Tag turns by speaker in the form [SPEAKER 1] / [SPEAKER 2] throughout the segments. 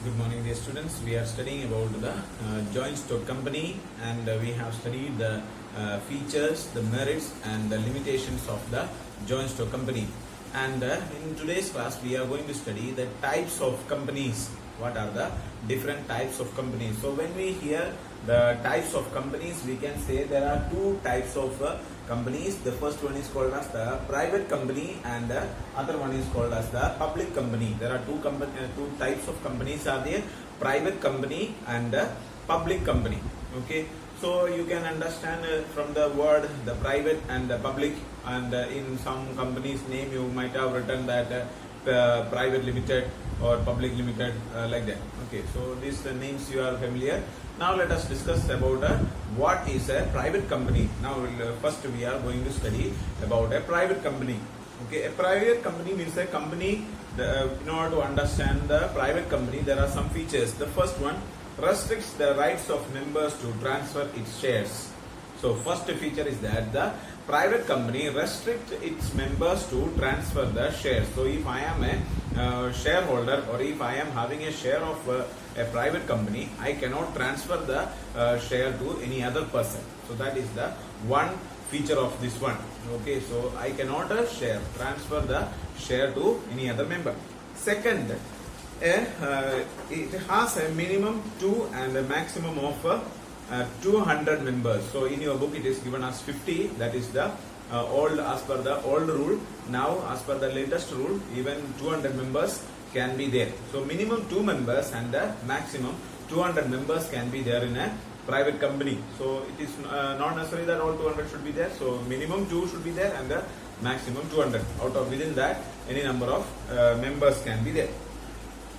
[SPEAKER 1] Good morning, dear students. We are studying about the joint stock company, and we have studied the features, the merits, and the limitations of the joint stock company. And in today's class, we are going to study the types of companies. What are the different types of companies? So when we hear the types of companies, we can say there are two types of companies. The first one is called as the private company, and the other one is called as the public company. There are two types of companies are there: private company and public company. Okay, so you can understand from the word the private and the public, and in some companies name you might have written that private limited or public limited, like that. Okay, so these names you are familiar. Now let us discuss about what is a private company. Now first we are going to study about a private company. Okay, a private company means a company. In order to understand the private company, there are some features. The first one restricts the rights of members to transfer its shares. So first feature is that the private company restricts its members to transfer the shares. So if I am a shareholder, or if I am having a share of a private company, I cannot transfer the share to any other person. So that is the one feature of this one. Okay, so I cannot transfer the share to any other member. Second, it has a minimum 2 and a maximum of 200 members. So in your book it is given as 50. That is the as per the old rule. Now as per the latest rule, even 200 members can be there. So minimum 2 members and the maximum 200 members can be there in a private company. So it is not necessary that all 200 should be there. So minimum 2 should be there, and the maximum 200. Out of within that, any number of members can be there.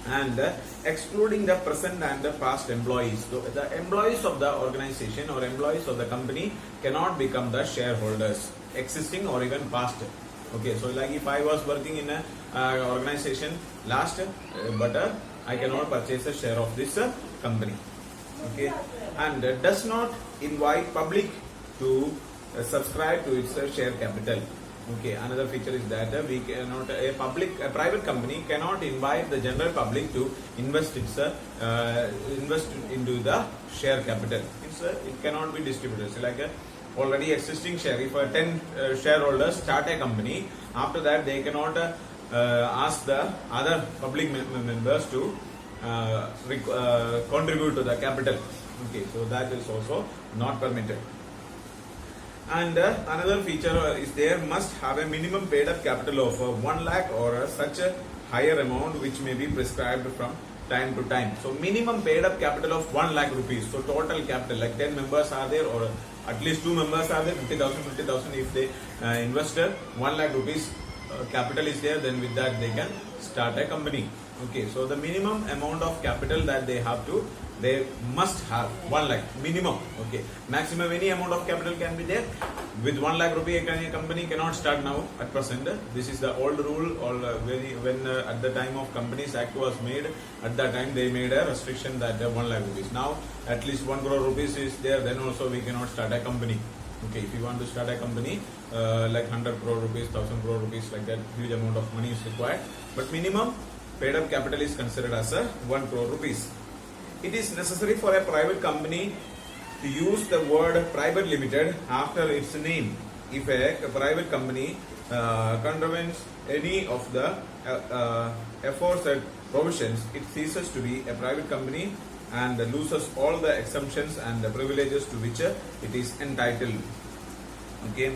[SPEAKER 1] And excluding the present and the past employees. So the employees of the organization or employees of the company cannot become the shareholders, existing or even past. Okay, so like if I was working in a organization last, but I cannot purchase a share of this company. Okay, and does not invite public to subscribe to its share capital. Okay, another feature is that we cannot a private company cannot invite the general public to invest into the share capital. It cannot be distributed. So like a already existing share. If 10 shareholders start a company, after that they cannot ask the other public members to contribute to the capital. Okay, so that is also not permitted. And another feature is there must have a minimum paid up capital of 1 lakh or such a higher amount which may be prescribed from time to time. So minimum paid up capital of 1 lakh rupees. So total capital, like 10 members are there, or at least 2 members are there, 50,000 if they invest 1 lakh rupees capital is there, then with that they can start a company. Okay, so the minimum amount of capital that they must have 1 lakh minimum. Okay, maximum any amount of capital can be there. With 1 lakh rupee a company cannot start now at present. This is the old rule, or when at the time of Companies Act was made, at that time they made a restriction that 1 lakh rupees. Now at least 1 crore rupees is there, then also we cannot start a company. Okay, if you want to start a company, like 100 crore rupees, 1000 crore rupees, like that, huge amount of money is required. But minimum paid up capital is considered as 1 crore rupees. It is necessary for a private company to use the word private limited after its name. If a private company contravenes any of the aforesaid provisions, it ceases to be a private company and loses all the exemptions and the privileges to which it is entitled. Okay,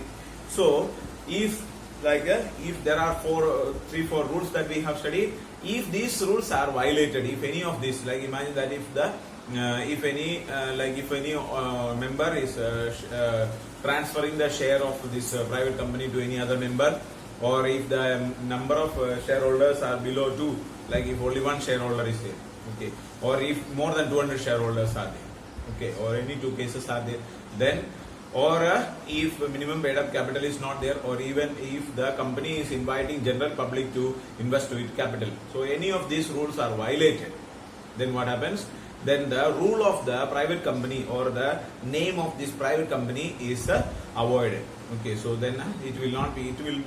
[SPEAKER 1] so if there are 3-4 rules that we have studied, if these rules are violated, if any of these, like imagine that if any member is transferring the share of this private company to any other member, or if the number of shareholders are below 2, like if only 1 shareholder is there, okay, or if more than 200 shareholders are there, okay, or any 2 cases are there, then, or if minimum paid up capital is not there, or even if the company is inviting general public to invest to its capital. So any of these rules are violated, then what happens? Then the rule of the private company or the name of this private company is avoided. Okay, so then it will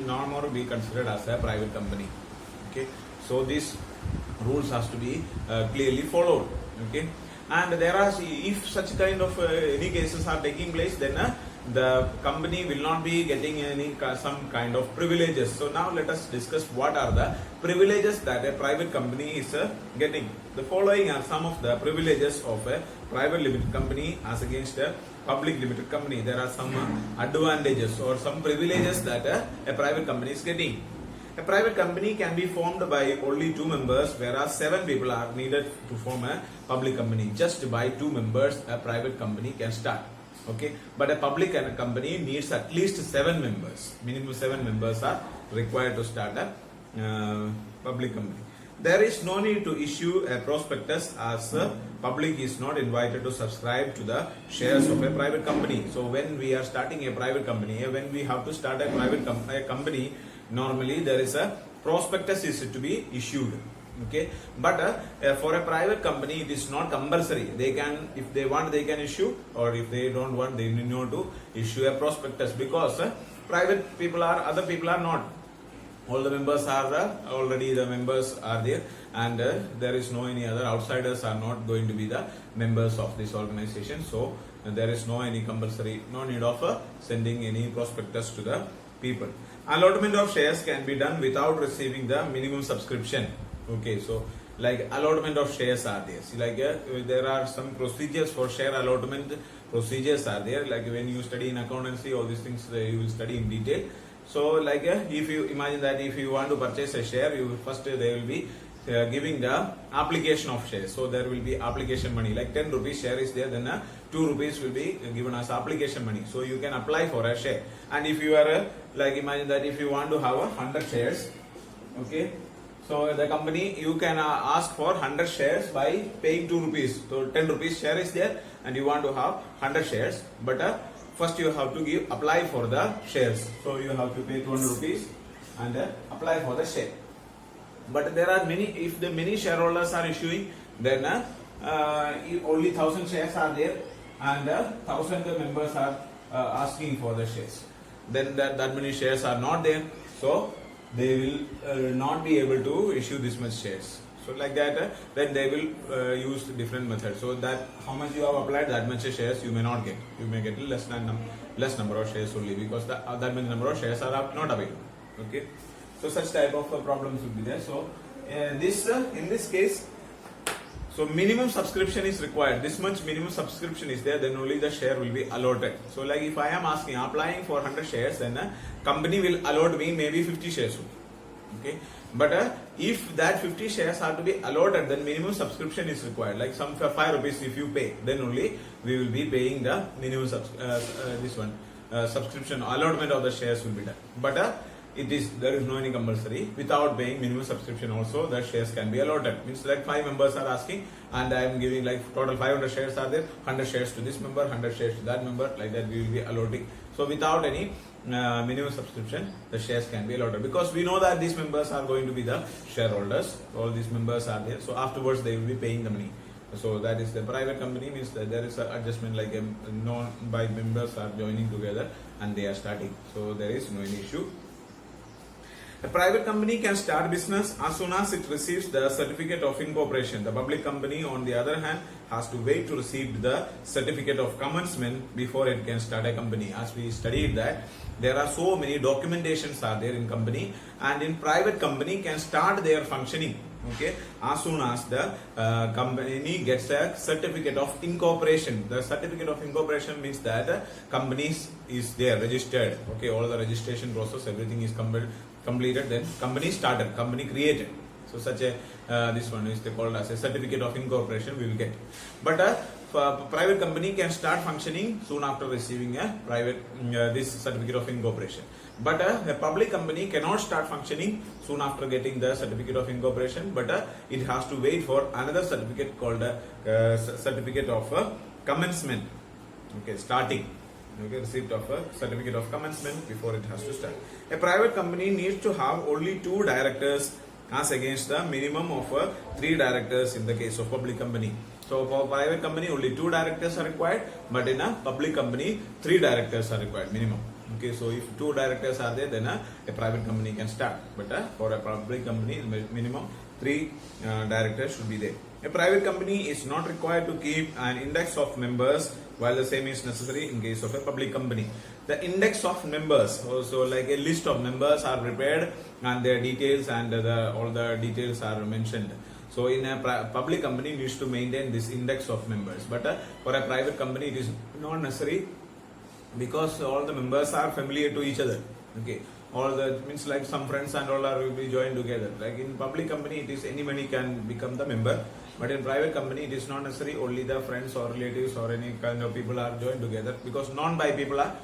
[SPEAKER 1] no more be considered as a private company. Okay, so this rules has to be clearly followed. Okay, and there are, if such kind of any cases are taking place, then the company will not be getting any some kind of privileges. So now let us discuss what are the privileges that a private company is getting. The following are some of the privileges of a private limited company as against a public limited company. There are some advantages or some privileges that a private company is getting. A private company can be formed by only 2 members, whereas 7 people are needed to form a public company. Just by 2 members, a private company can start. Okay, but a public company needs at least 7 members. Minimum 7 members are required to start a public company. There is no need to issue a prospectus, as public is not invited to subscribe to the shares of a private company. So when we are starting a private company, when we have to start a private company, normally there is a prospectus is to be issued. Okay, but for a private company it is not compulsory. They can, if they want, they can issue, or if they don't want, they need not to issue a prospectus, because private people are, other people are not. All the members are already the members are there, and there is no any other outsiders are not going to be the members of this organization. So there is no any compulsory, no need of sending any prospectus to the people. Allotment of shares can be done without receiving the minimum subscription. Okay, so like allotment of shares are there. See, like there are some procedures for share allotment. Procedures are there. Like when you study in accountancy, all these things you will study in detail. So like if you imagine that if you want to purchase a share, you first they will be giving the application of shares. So there will be application money, like 10 rupees share is there, then 2 rupees will be given as application money. So you can apply for a share. And if you are like imagine that if you want to have 100 shares, okay, so the company, you can ask for 100 shares by paying 2 rupees. So 10 rupees share is there and you want to have 100 shares, but first you have to apply for the shares. So you have to pay 200 rupees and apply for the share. But there are many, if the many shareholders are issuing, then only 1000 shares are there and 1000 members are asking for the shares. Then that many shares are not there, so they will not be able to issue this much shares. So like that, then they will use different methods. So that how much you have applied, that much shares you may not get. You may get less number of shares only, because that many number of shares are not available. Okay, so such type of problems will be there. So in this case, so minimum subscription is required. This much minimum subscription is there, then only the share will be allotted. So like if I am applying for 100 shares, then company will allot me maybe 50 shares. Okay, but if that 50 shares are to be allotted, then minimum subscription is required. Like some 5 rupees if you pay, then only we will be paying the minimum subscription allotment of the shares will be done. But there is no any compulsory. Without paying minimum subscription also, the shares can be allotted. Means like 5 members are asking and I am giving like total 500 shares are there, 100 shares to this member, 100 shares to that member, like that we will be allotting. So without any minimum subscription, the shares can be allotted, because we know that these members are going to be the shareholders. All these members are there, so afterwards they will be paying the money. So that is the private company, means that there is an adjustment, like by members are joining together and they are starting. So there is no issue. A private company can start business as soon as it receives the certificate of incorporation. The public company, on the other hand, has to wait to receive the certificate of commencement before it can start a company. As we studied that, there are so many documentations are there in company, and in private company can start their functioning. Okay, as soon as the company gets a certificate of incorporation. The certificate of incorporation means that company is there registered. Okay, all the registration process, everything is completed. Then company started, company created. So such a this one is called as a certificate of incorporation we will get. But private company can start functioning soon after receiving a this certificate of incorporation. But a public company cannot start functioning soon after getting the certificate of incorporation, but it has to wait for another certificate called certificate of commencement. Okay, starting. Okay, receipt of a certificate of commencement before it has to start. A private company needs to have only 2 directors as against the minimum of 3 directors in the case of public company. So for private company only 2 directors are required, but in a public company 3 directors are required minimum. Okay, so if 2 directors are there, then a private company can start. But for a public company, minimum 3 directors should be there. A private company is not required to keep an index of members, while the same is necessary in case of a public company. The index of members, also like a list of members are prepared and their details and all the details are mentioned. So in a public company needs to maintain this index of members, but for a private company it is not necessary, because all the members are familiar to each other. Okay, all the means like some friends and all are will be joined together. Like in public company it is anybody can become the member, but in private company it is not necessary, only the friends or relatives or any kind of people are joined together, because non-by people are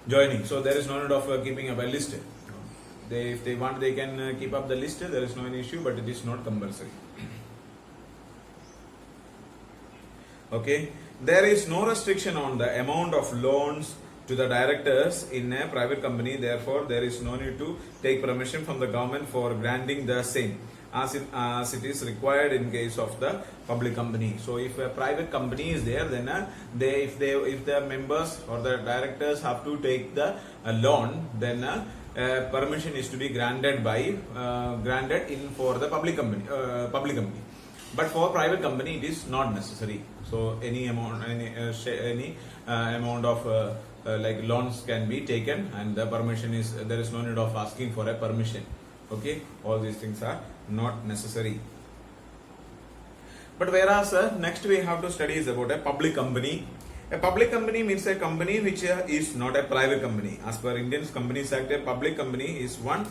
[SPEAKER 1] joining. So there is no need of keeping up a list. If they want, they can keep up the list. There is no any issue, but it is not compulsory. Okay, there is no restriction on the amount of loans to the directors in a private company. Therefore, there is no need to take permission from the government for granting the same, as it is required in case of the public company. So, if a private company is there, then if the members or the directors have to take the loan, then permission is to be granted for the public company. But for private company, it is not necessary. So any amount of like loans can be taken, and the permission is, there is no need of asking for a permission. Okay, all these things are not necessary. But whereas next we have to study is about a public company. A public company means a company which is not a private company. As per Indian Companies Act, a public company is one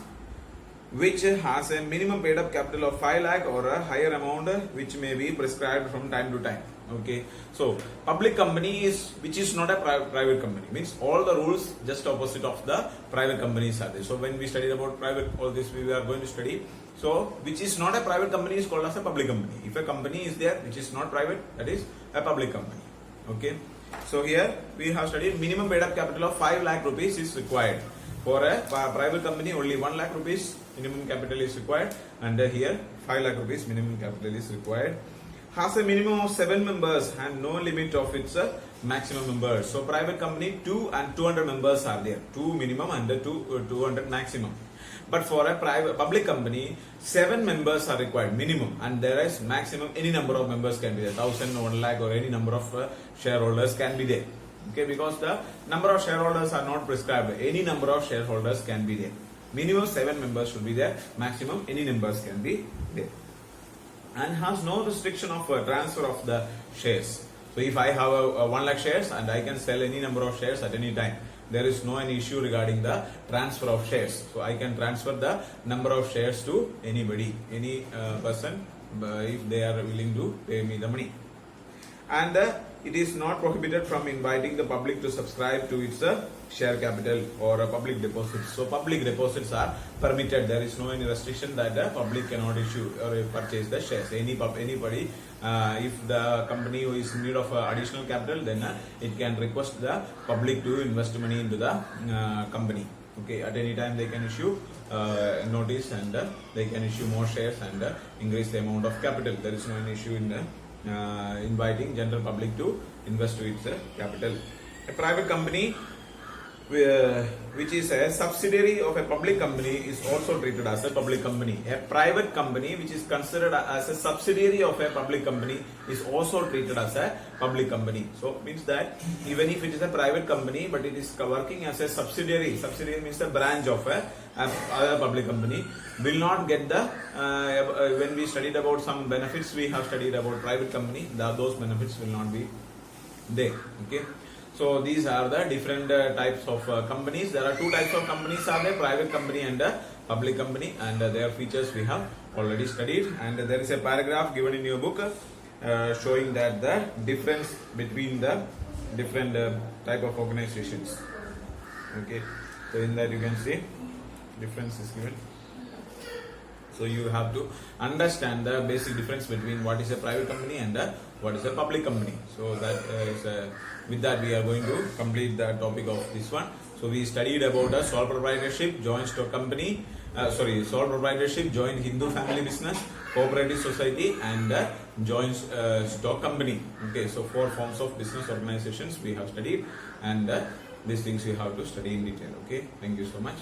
[SPEAKER 1] which has a minimum paid up capital of 5 lakh or a higher amount which may be prescribed from time to time. Okay, so public company is which is not a private company, means all the rules just opposite of the private companies are there. So when we studied about private, all this we are going to study. So which is not a private company is called as a public company. If a company is there which is not private, that is a public company. Okay, so here we have studied minimum paid up capital of 5 lakh rupees is required. For a private company, only 1 lakh rupees minimum capital is required, and here 5 lakh rupees minimum capital is required. Has a minimum of 7 members and no limit of its maximum members. So private company 2 and 200 members are there, 2 minimum and 200 maximum. But for a public company, 7 members are required minimum, and there is maximum any number of members can be there, 1000, 1 lakh, or any number of shareholders can be there. Okay, because the number of shareholders are not prescribed, any number of shareholders can be there. Minimum 7 members should be there, maximum any numbers can be there, and has no restriction of transfer of the shares. So if I have 1 lakh shares and I can sell any number of shares at any time, there is no any issue regarding the transfer of shares. So I can transfer the number of shares to anybody, any person, if they are willing to pay me the money. And it is not prohibited from inviting the public to subscribe to its share capital or public deposits. So public deposits are permitted. There is no any restriction that the public cannot issue or purchase the shares. Anybody, if the company is in need of additional capital, then it can request the public to invest money into the company. Okay, at any time they can issue notice, and they can issue more shares and increase the amount of capital. There is no any issue in inviting general public to invest to its capital. A private company which is a subsidiary of a public company is also treated as a public company. A private company which is considered as a subsidiary of a public company is also treated as a public company. So it means that even if it is a private company, but it is working as a subsidiary means a branch of a public company, will not get the when we studied about some benefits, we have studied about private company, those benefits will not be there. Okay, so these are the different types of companies. There are 2 types of companies are there, private company and public company, and their features we have already studied. And there is a paragraph given in your book showing that the difference between the different type of organizations. Okay, so in that you can see difference is given. So you have to understand the basic difference between what is a private company and what is a public company. So that is with that we are going to complete the topic of this one. So we studied about a sole proprietorship, joint stock company, sole proprietorship, joint Hindu family business, cooperative society, and joint stock company. Okay, so 4 forms of business organizations we have studied, and these things you have to study in detail. Okay, thank you so much.